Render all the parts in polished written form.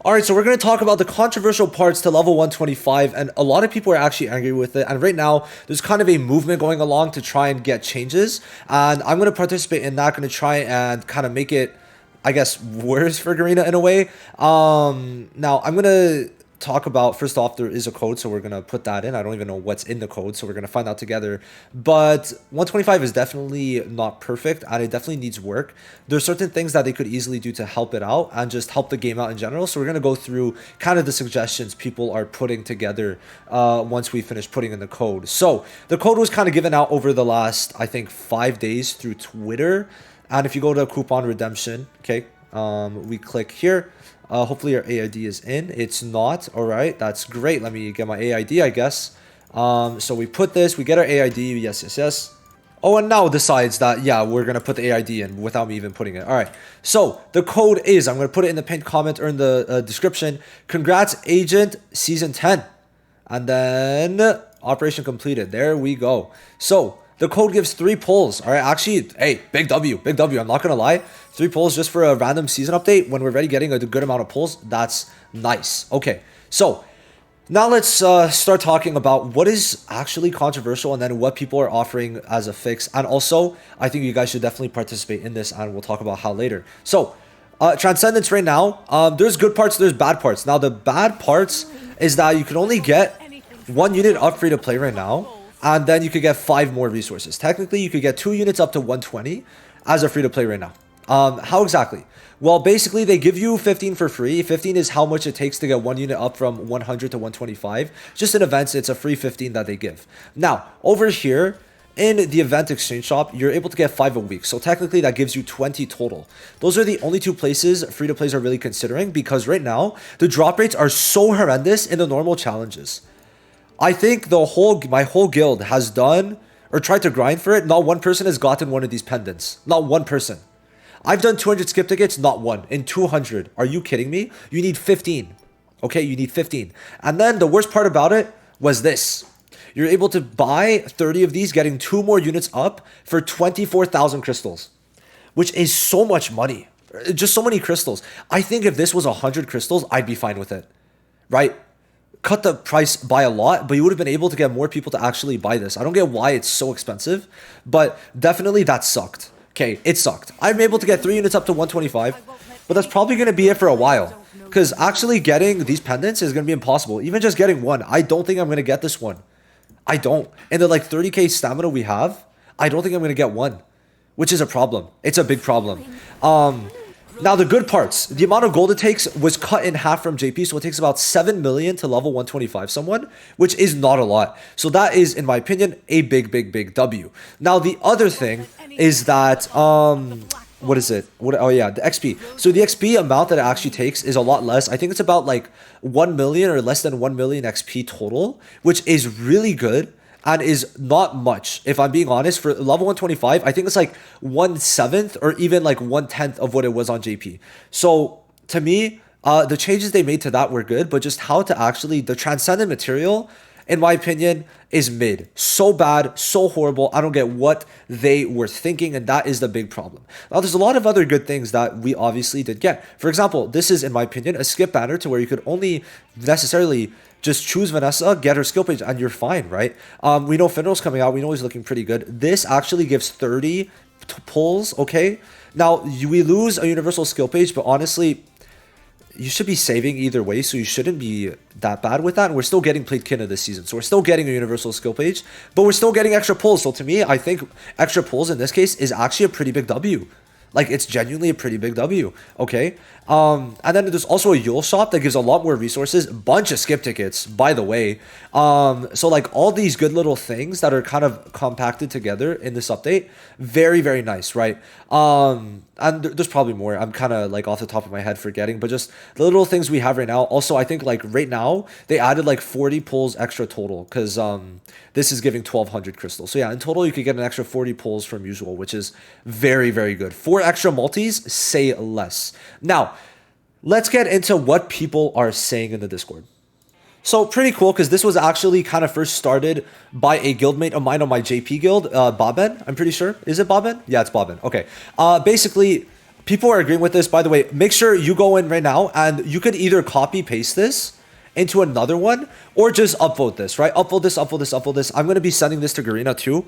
All right, so we're going to talk about the controversial parts to level 125, and a lot of people are actually angry with it. And right now, there's kind of a movement going along to try and get changes, and I'm going to participate in that. Going to try and kind of make it, I guess, worse for Garena in a way. Now I'm going to talk about, first off, there is a code, so we're going to put that in. I don't even know what's in the code, so we're going to find out together. But 125 is definitely not perfect, and it definitely needs work. There's certain things that they could easily do to help it out and just help the game out in general. So we're going to go through kind of the suggestions people are putting together once we finish putting in the code. So the code was kind of given out over the last, I think, 5 days through Twitter. And if you go to coupon redemption, okay, we click here. Hopefully your AID is in. It's not. All right, that's great. Let me get my AID, I guess. So we put this, we get our AID. Yes, yes, yes. Oh, and now decides that, yeah, we're going to put the AID in without me even putting it. All right. So the code is, I'm going to put it in the pinned comment or in the description. Congrats, Agent Season 10. And then operation completed. There we go. So the code gives 3 pulls. All right. Actually, hey, big W, big W. I'm not going to lie. 3 pulls just for a random season update when we're already getting a good amount of pulls. That's nice. Okay. So now let's start talking about what is actually controversial and then what people are offering as a fix. And also, I think you guys should definitely participate in this, and we'll talk about how later. So Transcendence right now, there's good parts, there's bad parts. Now, the bad parts is that you can only get 1 unit up free to play right now. And then you could get 5 more resources. Technically, you could get 2 units up to 120 as a free-to-play right now. How exactly? Well, basically, they give you 15 for free. 15 is how much it takes to get 1 unit up from 100 to 125. Just in events, it's a free 15 that they give. Now, over here, in the event exchange shop, you're able to get 5 a week. So technically, that gives you 20 total. Those are the only 2 places free-to-plays are really considering, because right now, the drop rates are so horrendous in the normal challenges. I think my whole guild has done or tried to grind for it. Not one person has gotten one of these pendants. Not one person. I've done 200 skip tickets, not one. In 200. Are you kidding me? You need 15. Okay, you need 15. And then the worst part about it was this. You're able to buy 30 of these, getting 2 more units up for 24,000 crystals, which is so much money. Just so many crystals. I think if this was 100 crystals, I'd be fine with it. Right? Cut the price by a lot, but you would have been able to get more people to actually buy this. I don't get why it's so expensive, but definitely that sucked. Okay, it sucked. I'm able to get 3 units up to 125, but that's probably going to be it for a while, because actually getting these pendants is going to be impossible. Even just getting one, I don't think I'm going to get this one. I don't. And the like 30k stamina we have, I don't think I'm going to get one, which is a problem. It's a big problem. Now, the good parts, the amount of gold it takes was cut in half from JP, so it takes about 7 million to level 125 someone, which is not a lot. So that is, in my opinion, a big, big, big W. Now, the other thing is that, what is it? Oh, yeah, the XP. So the XP amount that it actually takes is a lot less. I think it's about like 1 million or less than 1 million XP total, which is really good. And is not much, if I'm being honest. For level 125, I think it's like 1/7 or even like 1/10 of what it was on JP. So to me, the changes they made to that were good, but just how to actually, the Transcendent material, in my opinion, is mid. So bad, so horrible. I don't get what they were thinking, and that is the big problem. Now, there's a lot of other good things that we obviously did get. For example, this is, in my opinion, a skip banner to where you could only necessarily just choose Vanessa, get her skill page, and you're fine, right? We know Finral's coming out. We know he's looking pretty good. This actually gives 30 pulls, okay? Now, we lose a universal skill page, but honestly, you should be saving either way, so you shouldn't be that bad with that. And we're still getting played Kina this season, so we're still getting a universal skill page, but we're still getting extra pulls. So to me, I think extra pulls in this case is actually a pretty big W. Like, it's genuinely a pretty big W, okay? And then there's also a Yule shop that gives a lot more resources, bunch of skip tickets, by the way. So like all these good little things that are kind of compacted together in this update, very, very nice, right? And there's probably more. I'm kind of like off the top of my head forgetting, but just the little things we have right now. Also, I think like right now they added like 40 pulls extra total, because this is giving 1200 crystals. So yeah, in total you could get an extra 40 pulls from usual, which is very, very good. 4 extra multis, say less. Now, let's get into what people are saying in the Discord. So pretty cool, because this was actually kind of first started by a guildmate of mine on my JP guild, Boben, I'm pretty sure. Is it Boben? Yeah, it's Boben. Okay. Basically, People are agreeing with this. By the way, make sure you go in right now and you could either copy paste this into another one or just upvote this, right? Upvote this, upvote this, upvote this. I'm going to be sending this to Garena too.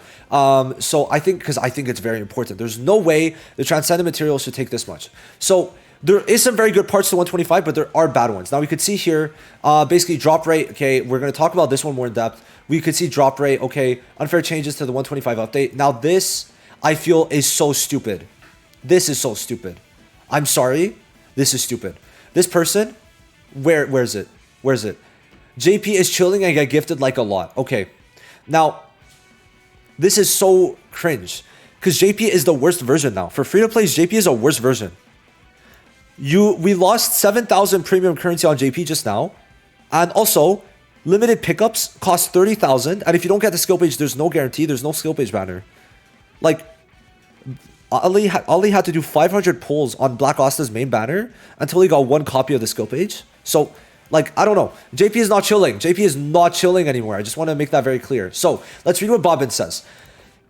So I think, because I think it's very important. There's no way the Transcendent material should take this much. So there is some very good parts to 125, but there are bad ones. Now we could see here, basically drop rate. Okay, we're going to talk about this one more in depth. We could see drop rate. Okay, unfair changes to the 125 update. Now this, I feel, is so stupid. This is so stupid. I'm sorry. This is stupid. This person, where is it? Where is it? JP is chilling and get gifted like a lot. Okay. Now, this is so cringe. Because JP is the worst version now. For free-to-plays, JP is a worse version. We lost 7,000 premium currency on JP just now. And also, limited pickups cost 30,000. And if you don't get the skill page, there's no guarantee. There's no skill page banner. Like, Ali had to do 500 pulls on Black Asta's main banner until he got one copy of the skill page. So, like, I don't know. JP is not chilling. JP is not chilling anymore. I just want to make that very clear. So, let's read what Bobbin says.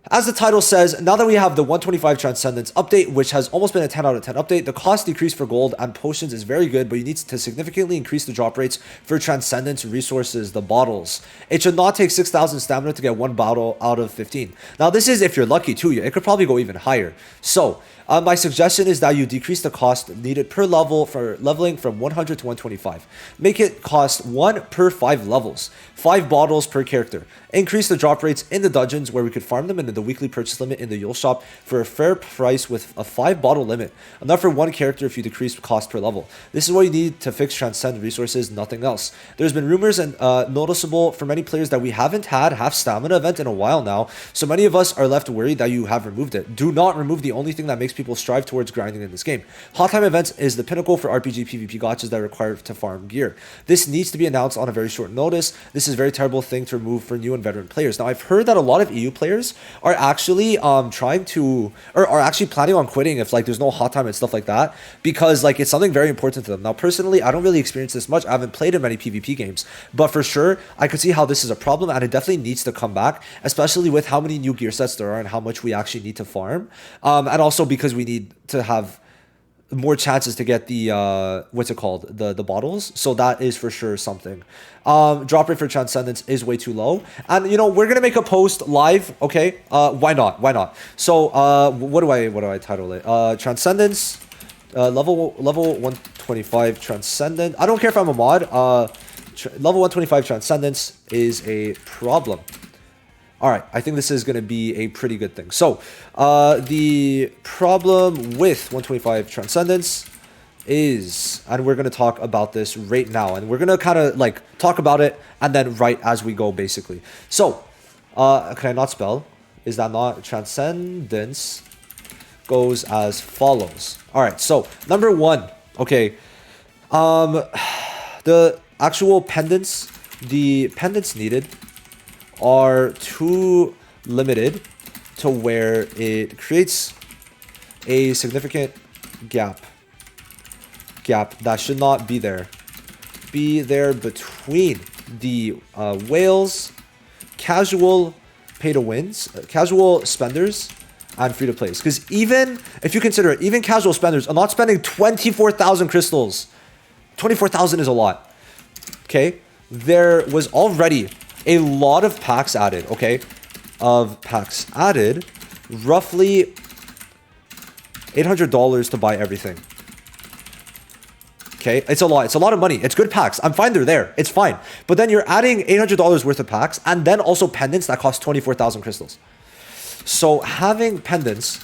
As the title says, now that we have the 125 Transcendence update, which has almost been a 10 out of 10 update, the cost decrease for gold and potions is very good, but you need to significantly increase the drop rates for Transcendence resources, the bottles. It should not take 6,000 stamina to get one bottle out of 15. Now, this is if you're lucky too. It could probably go even higher. So, my suggestion is that you decrease the cost needed per level for leveling from 100 to 125. Make it cost 1 per 5 levels. 5 bottles per character. Increase the drop rates in the dungeons where we could farm them, and the weekly purchase limit in the Yule shop for a fair price with a 5 bottle limit. Enough for one character if you decrease cost per level. This is what you need to fix Transcend resources, nothing else. There's been rumors and noticeable for many players that we haven't had half stamina event in a while now, so many of us are left worried that you have removed it. Do not remove the only thing that makes people strive towards grinding in this game. Hot time events is the pinnacle for RPG PvP gotchas that require to farm gear. This needs to be announced on a very short notice. This is a very terrible thing to remove for new and veteran players. Now, I've heard that a lot of EU players are actually trying to, or are actually planning on quitting if like there's no hot time and stuff like that, because like it's something very important to them. Now, personally, I don't really experience this much. I haven't played in many PvP games, but for sure, I could see how this is a problem, and it definitely needs to come back, especially with how many new gear sets there are and how much we actually need to farm, and also because we need to have more chances to get the what's it called, the bottles. So that is for sure something. Drop rate for Transcendence is way too low, and you know, we're gonna make a post live. Okay, why not? So what do I title it? Transcendence level 125 Transcendent. I don't care if I'm a mod. Level 125 Transcendence is a problem. All right, I think this is going to be a pretty good thing. So, the problem with 125 Transcendence is, and we're going to talk about this right now, and we're going to kind of like talk about it and then write as we go, basically. So, can I not spell? Is that not Transcendence? Goes as follows. All right, so number 1, okay, the actual pendants, the pendants needed are too limited to where it creates a significant gap that should not be there between the whales, casual pay to wins, casual spenders, and free to plays. Because even if you consider it, even casual spenders are not spending 24,000 crystals. 24,000 is a lot. Okay, there was already a lot of packs added, okay? Of packs added, roughly $800 to buy everything. Okay, it's a lot. It's a lot of money. It's good packs. I'm fine they're there. It's fine. But then you're adding $800 worth of packs and then also pendants that cost 24,000 crystals. So having pendants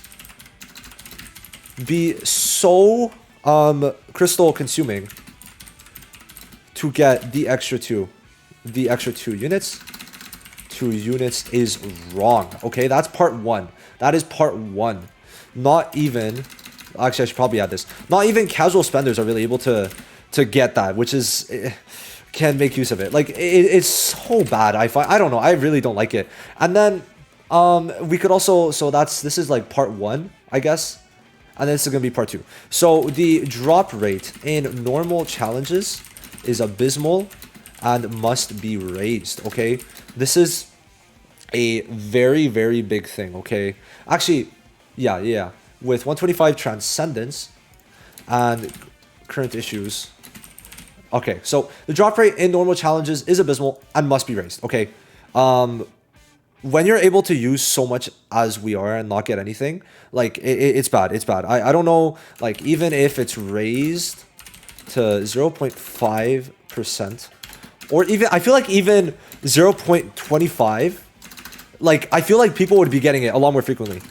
be so crystal consuming to get the extra two units is wrong. Okay, that's part 1. That is part 1. Not even, actually I should probably add this, not even casual spenders are really able to get that, which is, can make use of it. Like it's so bad. I don't know, I really don't like it. And then we could also, so this is like part 1, I guess, and then this is gonna be part 2. So the drop rate in normal challenges is abysmal and must be raised. Okay, this is a very, very big thing. Okay, actually, yeah, with 125 Transcendence and current issues. Okay, so the drop rate in normal challenges is abysmal and must be raised. Okay, when you're able to use so much as we are and not get anything, like it's bad. It's bad. I don't know, like even if it's raised to 0.5%, or even I feel like even 0.25, like I feel like people would be getting it a lot more frequently.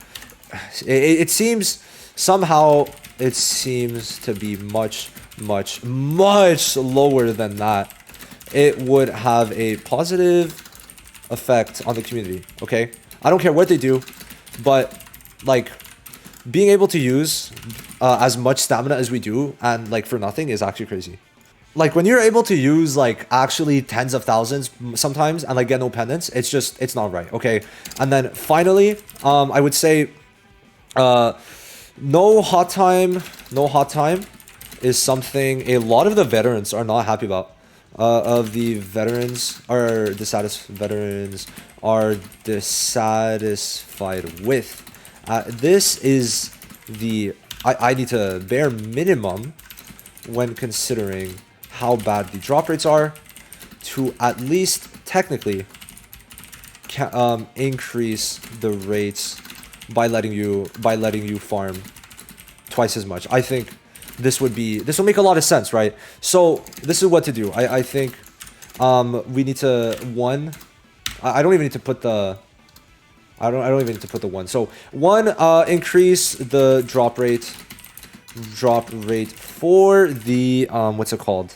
It seems somehow it seems to be much lower than that. It would have a positive effect on the community. Okay, I don't care what they do, but like being able to use as much stamina as we do and like for nothing is actually crazy. Like when you're able to use like actually tens of thousands sometimes and like get no pendants, it's not right. Okay, and then finally I would say no hot time is something a lot of the veterans are not happy about. Veterans are dissatisfied with. This is the I need to bare minimum when considering how bad the drop rates are to at least technically increase the rates by letting you farm twice as much. I think this will make a lot of sense, right? So this is what to do. I think we need to I don't even need to put the I don't even need to put the one. So one, increase the drop rate for the what's it called?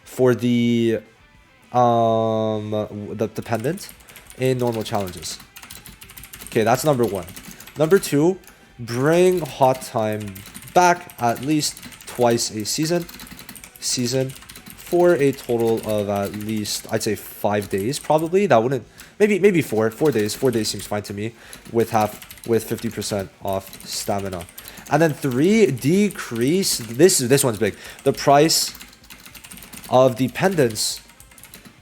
For the dependent in normal challenges. Okay, that's number one. Number two, bring hot time back at least twice a season for a total of at least I'd say 5 days probably. That wouldn't maybe 4 days. 4 days seems fine to me with 50% off stamina. And then 3, decrease this one's big. The price of the pendants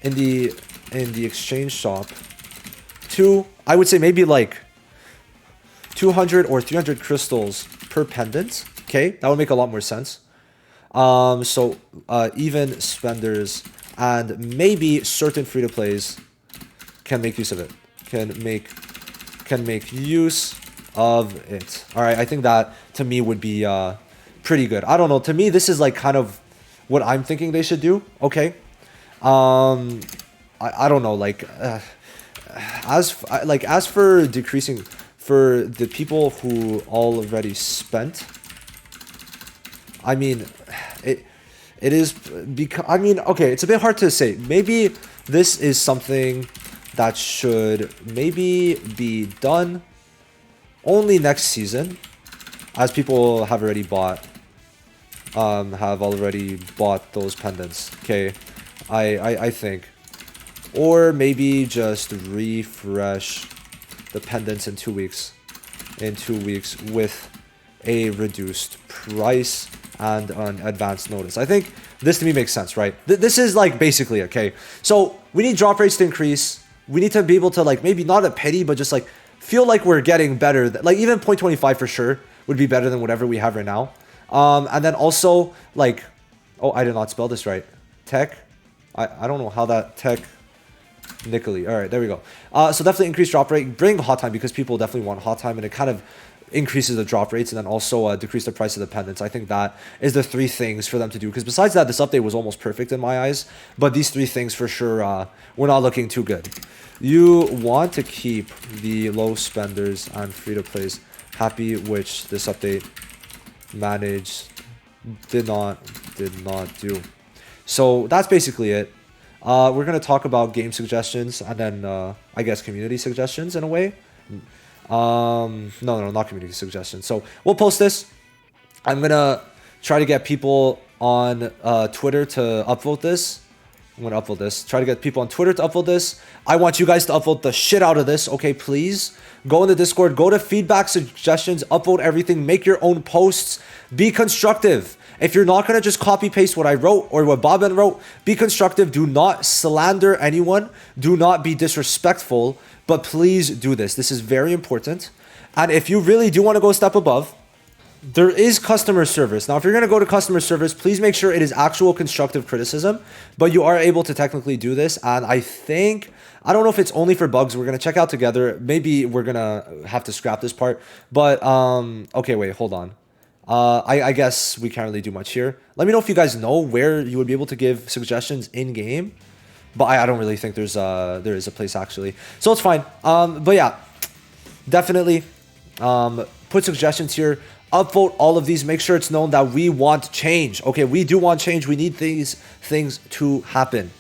in the exchange shop to I would say maybe like 200 or 300 crystals per pendant. Okay, that would make a lot more sense. So even spenders and maybe certain free-to-plays can make use of it. Can make use of it. All right, I think that to me would be pretty good. I don't know. To me, this is like kind of what I'm thinking they should do. Okay. I don't know. Like as for decreasing for the people who already spent. I mean, it is because I mean, okay, it's a bit hard to say. Maybe this is something that should maybe be done only next season, as people have already bought those pendants. Okay, I think, or maybe just refresh the pendants in 2 weeks, with a reduced price and an advanced notice. I think this to me makes sense, right? This is like basically, okay, so we need drop rates to increase. We need to be able to like maybe not a pity, but just like feel like we're getting better. Like even 0.25 for sure would be better than whatever we have right now. And then also like, oh, I did not spell this right. Tech. I don't know how that technically. All right, there we go. So definitely increase drop rate, bring hot time because people definitely want hot time, and it kind of increases the drop rates, and then also decrease the price of the pendants. I think that is the 3 things for them to do, because besides that, this update was almost perfect in my eyes, but these 3 things for sure were not looking too good. You want to keep the low spenders and free-to-plays happy, which this update did not do. So that's basically it. We're going to talk about game suggestions and then I guess community suggestions in a way. No, not community suggestions. So we'll post this. I'm gonna try to get people on Twitter to upvote this. I'm gonna upvote this. Try to get people on Twitter to upvote this. I want you guys to upvote the shit out of this. Okay, please go in the Discord. Go to feedback, suggestions, upvote everything. Make your own posts. Be constructive. If you're not gonna just copy paste what I wrote or what Bobbin wrote, be constructive. Do not slander anyone. Do not be disrespectful. But please do this. This is very important. And if you really do want to go a step above, there is customer service. Now, if you're going to go to customer service, please make sure it is actual constructive criticism, but you are able to technically do this. And I think, I don't know if it's only for bugs. We're going to check out together. Maybe we're going to have to scrap this part, but, okay, wait, hold on. I guess we can't really do much here. Let me know if you guys know where you would be able to give suggestions in game, but I don't really think there is a place actually. So it's fine. But yeah, definitely, put suggestions here. Upvote all of these. Make sure it's known that we want change. Okay, we do want change. We need these things to happen.